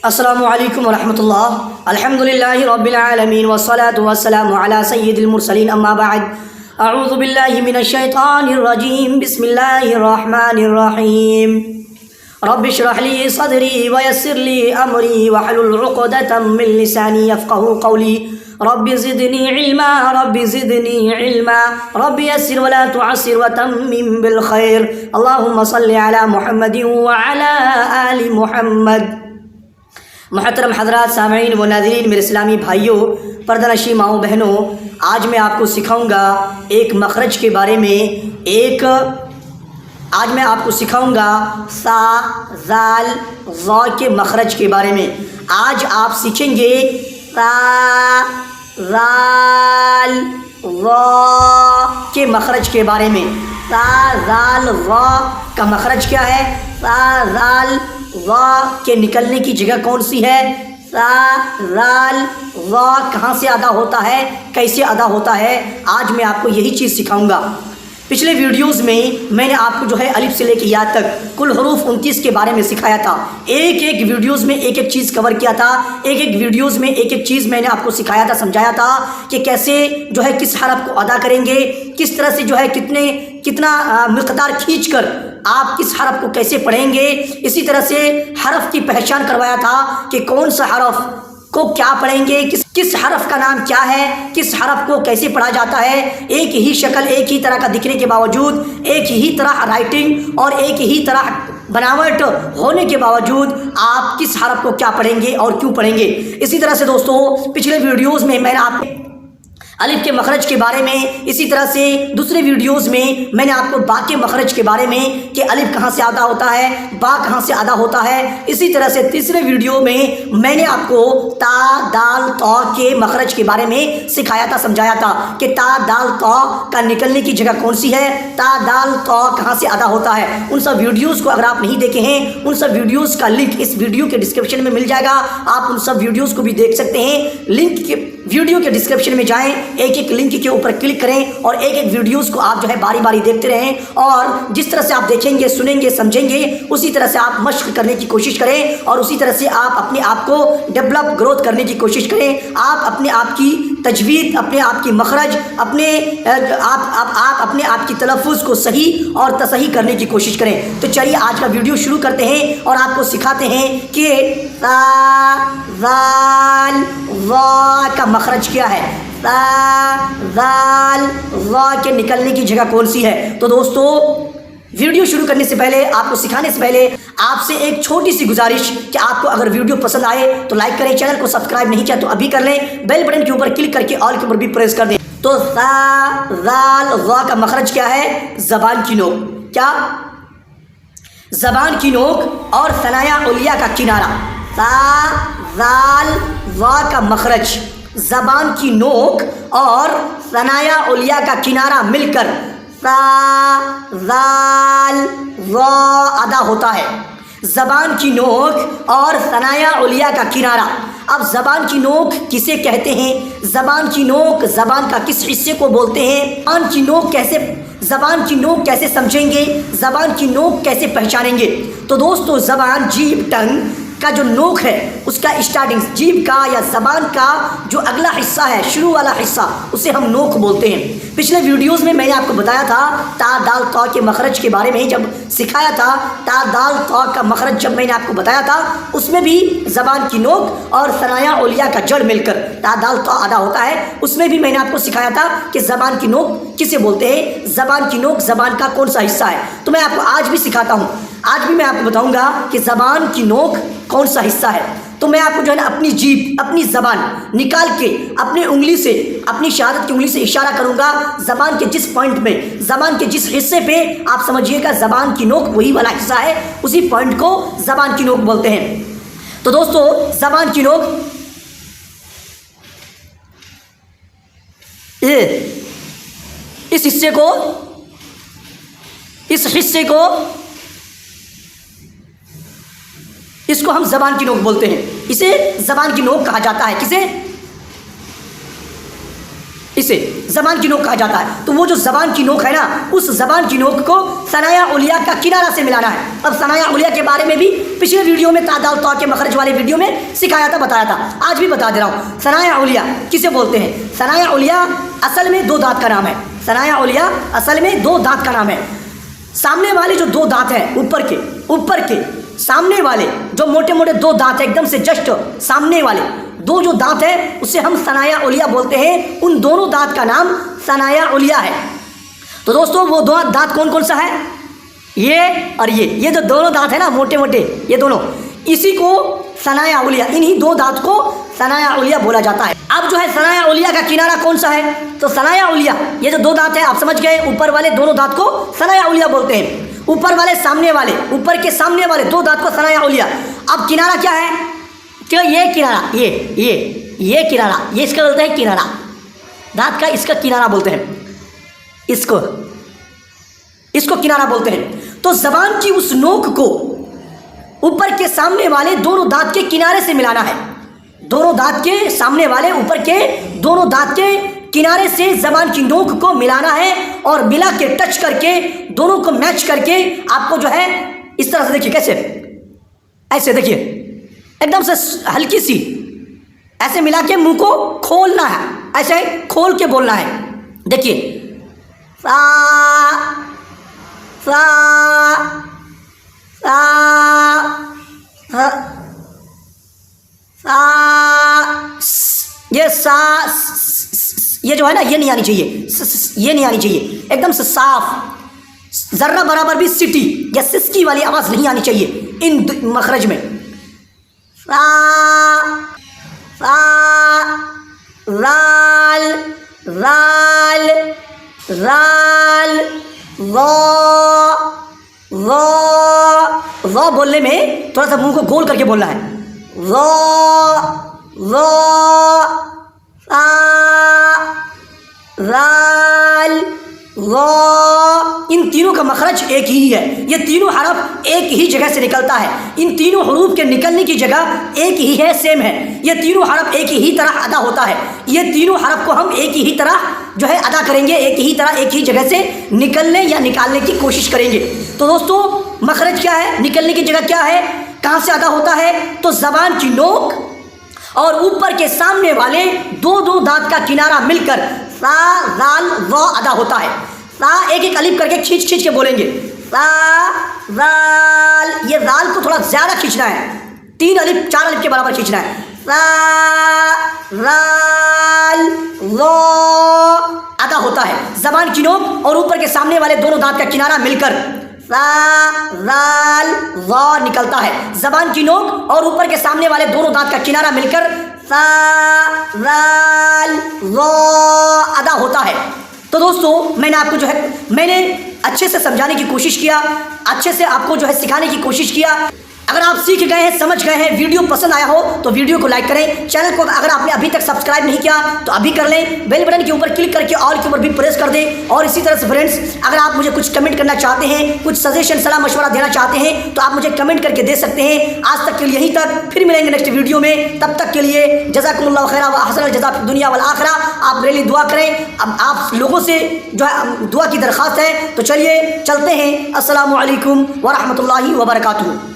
السلام علیکم ورحمۃ اللہ. الحمدللہ رب العالمین والصلاة والسلام علی سید المرسلین. اما بعد اعوذ باللہ من الشیطان الرجیم. بسم اللہ الرحمن الرحیم. رب اشرح لی صدری ویسر لی امری واحلل عقدۃ من لسانی یفقهوا قولی. رب زدنی علما رب زدنی علما رب یسر ولا تعسر وتمم بالخیر. اللہم صل علی محمد وعلی آل محمد. محترم حضرات، سامعین و ناظرین، میرے اسلامی بھائیوں، پردہ نشین ماؤں بہنوں، آج میں آپ کو سکھاؤں گا ایک مخرج کے بارے میں. آج میں آپ کو سکھاؤں گا سا زال ظا کے مخرج کے بارے میں. آج آپ سیکھیں گے سا زال ظا کے مخرج کے بارے میں. سا زال ظا کا مخرج کیا ہے، سا زال ظا کے نکلنے کی جگہ کون سی ہے، سا زال ظا کہاں سے ادا ہوتا ہے، کیسے ادا ہوتا ہے. آج میں آپ کو یہی چیز سکھاؤں گا. پچھلے ویڈیوز میں نے آپ کو جو ہے الف سے لے کے یا تک کل حروف 29 کے بارے میں سکھایا تھا. ایک ویڈیوز میں ایک چیز کور کیا تھا. ایک ویڈیوز میں ایک چیز میں نے آپ کو سکھایا تھا، سمجھایا تھا کہ کیسے جو ہے کس حرف کو ادا کریں گے، کس طرح سے جو ہے کتنا مقدار کھینچ کر آپ کس حرف کو کیسے پڑھیں گے. اسی طرح سے حرف کی پہچان کروایا تھا کہ کون سا حرف کو کیا پڑھیں گے، کس حرف کا نام کیا ہے، کس حرف کو کیسے پڑھا جاتا ہے. ایک ہی شکل، ایک ہی طرح کا دکھنے کے باوجود، ایک ہی طرح رائٹنگ اور ایک ہی طرح بناوٹ ہونے کے باوجود آپ کس حرف کو کیا پڑھیں گے اور کیوں پڑھیں گے. اسی طرح سے دوستوں، پچھلے ویڈیوز میں نے آپ کو الف کے مخرج کے بارے میں، اسی طرح سے دوسرے ویڈیوز میں نے آپ کو با کے مخرج کے بارے میں کہ الف کہاں سے ادا ہوتا ہے، با کہاں سے ادا ہوتا ہے. اسی طرح سے تیسرے ویڈیو میں نے آپ کو تا دال طا کے مخرج کے بارے میں سکھایا تھا، سمجھایا تھا کہ تا دال طا کا نکلنے کی جگہ کون سی ہے، تا دال طا کہاں سے ادا ہوتا ہے. ان سب ویڈیوز کو اگر آپ نہیں دیکھے ہیں، ان سب ویڈیوز کا لنک اس ویڈیو کے ڈسکرپشن میں مل جائے گا. آپ ان سب ویڈیوز کو بھی دیکھ سکتے ہیں. لنک کے ویڈیو کے ڈسکرپشن میں جائیں، ایک لنک کے اوپر کلک کریں اور ایک ویڈیوز کو آپ جو ہے باری باری دیکھتے رہیں. اور جس طرح سے آپ دیکھیں گے، سنیں گے، سمجھیں گے، اسی طرح سے آپ مشق کرنے کی کوشش کریں اور اسی طرح سے آپ اپنے آپ کو ڈیولپ گروتھ کرنے کی کوشش کریں. آپ اپنے آپ کی تجوید، اپنے آپ کی مخرج، آپ اپنے آپ کی تلفظ کو صحیح اور تصحیح کرنے کی کوشش کریں. تو چلیے آج کا ویڈیو شروع کرتے ہیں اور آپ کو سکھاتے ہیں کہ سا زال ظا کا مخرج کیا ہے، سا زال ظا کے نکلنے کی جگہ کون سی ہے. تو دوستو، ویڈیو شروع کرنے سے پہلے، آپ کو سکھانے سے پہلے آپ سے ایک چھوٹی سی گزارش کہ آپ کو اگر ویڈیو پسند آئے تو لائک کریں، چینل کو سبسکرائب نہیں کیا تو ابھی کر لیں، بیل بٹن کے اوپر کلک کر کے آل کے اوپر بھی پریس کر دیں. تو سا زال ظا کا مخرج کیا ہے، زبان کی نوک. کیا؟ زبان کی نوک اور ثنایا علیہ کا کنارہ. سا زال ظا کا مخرج زبان کی نوک اور ثنایا علیہ کا کنارہ مل کر سا زال ظا ادا ہوتا ہے. زبان کی نوک اور ثنایا علیہ کا کنارہ. اب زبان کی نوک کسے کہتے ہیں، زبان کی نوک زبان کا کس حصے کو بولتے ہیں، زبان کی نوک کیسے سمجھیں گے، زبان کی نوک کیسے پہچانیں گے. تو دوستو، زبان، جیب، ٹنگ کا جو نوک ہے، اس کا اسٹارٹنگ، جیب کا یا زبان کا جو اگلا حصہ ہے، شروع والا حصہ، اسے ہم نوک بولتے ہیں. پچھلے ویڈیوز میں نے آپ کو بتایا تھا تا دال طا کے مخرج کے بارے میں، جب سکھایا تھا تا دال طا کا مخرج جب میں نے آپ کو بتایا تھا، اس میں بھی زبان کی نوک اور ثنایا علیہ کا جڑ مل کر تا دال طا ادا ہوتا ہے. اس میں بھی میں نے آپ کو سکھایا تھا کہ زبان کی نوک کسے بولتے ہیں، زبان کی نوک زبان کا کون سا حصہ ہے. تو میں آپ کو آج بھی سکھاتا ہوں، آج بھی میں آپ کو بتاؤں گا کہ زبان کی نوک کون سا حصہ ہے. تو میں آپ کو جو ہے نا اپنی جیب، اپنی زبان نکال کے اپنی انگلی سے، اپنی شہادت کی انگلی سے اشارہ کروں گا زبان کے جس پوائنٹ میں، زبان کے جس حصے پہ آپ سمجھیے گا زبان کی نوک وہی والا حصہ ہے، اسی پوائنٹ کو زبان کی نوک بولتے ہیں. تو دوستو، زبان کی نوک اس کو ہم زبان کی نوک بولتے ہیں. اسے زبان کی نوک کہا جاتا ہے. کسے؟ اسے زبان کی نوک کہا جاتا ہے. تو وہ جو زبان کی نوک ہے نا، اس زبان کی نوک کو ثنایا علیہ کا کنارہ سے ملانا ہے. اب ثنایا علیہ کے بارے میں بھی پچھلے ویڈیو میں تعداد طا کے مخرج والے ویڈیو میں سکھایا تھا، بتایا تھا. آج بھی بتا دے رہا ہوں. ثنایا علیہ کسے بولتے ہیں؟ ثنایا علیہ اصل میں دو دانت کا نام ہے. ثنایا علیہ اصل میں دو دانت کا نام ہے. سامنے والے جو دو دانت ہیں اوپر کے سامنے والے جو موٹے موٹے دو دانت ہیں، ایک دم سے جسٹ سامنے والے دو جو دانت ہیں، اسے ہم ثنایا علیہ بولتے ہیں. ان دونوں دانت کا نام ثنایا علیہ ہے. تو دوستو وہ دو دانت کون کون سا ہے؟ یہ اور یہ جو دونوں دانت ہیں نا موٹے موٹے، یہ دونوں، اسی کو ثنایا علیہ، انہی دو دانت کو ثنایا علیہ بولا جاتا ہے. اب جو ہے ثنایا علیہ کا کنارہ کون سا ہے؟ تو ثنایا علیہ یہ جو دو دانت ہیں آپ سمجھ گئے، اوپر والے دونوں دانت کو ثنایا علیہ بولتے ہیں. اوپر والے سامنے والے، اوپر کے سامنے والے دو دانت کو ثنایا علیہ. اب کنارہ کیا ہے؟ کہ یہ کنارہ، یہ کنارہ، یہ اس کا بولتے ہیں کنارہ، دانت کا اس کا کنارہ بولتے ہیں. اس کو کنارہ بولتے ہیں. تو زبان کی اس نوک کو اوپر کے سامنے والے دونوں دانت کے کنارے سے ملانا ہے. دونوں دانت کے سامنے والے اوپر کے دونوں دانت کے کنارے سے زبان کی نوک کو ملانا ہے، اور ملا کے ٹچ کر کے دونوں کو میچ کر کے آپ کو جو ہے اس طرح سے، دیکھیے کیسے، ایسے دیکھیے ایک دم سے ہلکی سی ایسے ملا کے منہ کو کھولنا ہے، ایسے کھول کے بولنا ہے. دیکھیے سا سا سا سا، یہ سا، یہ جو ہے نا یہ نہیں آنی چاہیے، یہ نہیں آنی چاہیے، ایک دم سے صاف، ذرہ برابر بھی سٹی یا سسکی والی آواز نہیں آنی چاہیے ان مخرج میں. سا سا رال رال رال وا بولنے میں تھوڑا سا منہ کو گول کر کے بولنا ہے. رال ان تینوں کا مخرج ایک ہی ہے. یہ تینوں حرف ایک ہی جگہ سے نکلتا ہے. ان تینوں حروف کے نکلنے کی جگہ ایک ہی ہے، سیم ہے. یہ تینوں حرف ایک ہی طرح ادا ہوتا ہے. یہ تینوں حرف کو ہم ایک ہی طرح جو ہے ادا کریں گے، ایک ہی طرح ایک ہی جگہ سے نکلنے یا نکالنے کی کوشش کریں گے. تو دوستو مخرج کیا ہے؟ نکلنے کی جگہ کیا ہے؟ کہاں سے ادا ہوتا ہے؟ تو زبان کی نوک اور اوپر کے سامنے والے دو دانت کا کنارہ مل کر سا زال وا ادا ہوتا ہے. سا ایک ایک الف کر کے کھینچ کے بولیں گے. سا زال، یہ زال کو تھوڑا زیادہ کھینچنا ہے، 3 الف 4 الف کے برابر کھینچنا ہے. سا زال وا ادا ہوتا ہے. زبان کی نوک اور اوپر کے سامنے والے دونوں دانت کا کنارہ مل کر سا زال وا نکلتا ہے. زبان کی نوک اور اوپر کے سامنے والے دونوں دانت کا کنارہ مل کر سا زال وا ادا ہوتا ہے. تو دوستو میں نے آپ کو جو ہے میں نے اچھے سے سمجھانے کی کوشش کیا، اچھے سے آپ کو جو ہے سکھانے کی کوشش کیا. اگر آپ سیکھ گئے ہیں، سمجھ گئے ہیں، ویڈیو پسند آیا ہو تو ویڈیو کو لائک کریں. چینل کو اگر آپ نے ابھی تک سبسکرائب نہیں کیا تو ابھی کر لیں. بیل بٹن کے اوپر کلک کر کے آل کے اوپر بھی پریس کر دیں. اور اسی طرح سے فرینڈس اگر آپ مجھے کچھ کمنٹ کرنا چاہتے ہیں، کچھ سجیشن صلاح مشورہ دینا چاہتے ہیں تو آپ مجھے کمنٹ کر کے دے سکتے ہیں. آج تک کے لیے یہیں تک، پھر ملیں گے نیکسٹ ویڈیو میں. تب تک کے لیے جزاکم اللہ خیرا و احسن الجزاء فی الدنیا والآخرہ. آپ میرے لیے دعا کریں. اب آپ لوگوں سے جو ہے دعا کی درخواست ہے. تو چلیے چلتے ہیں. السلام علیکم ورحمۃ اللہ وبرکاتہ.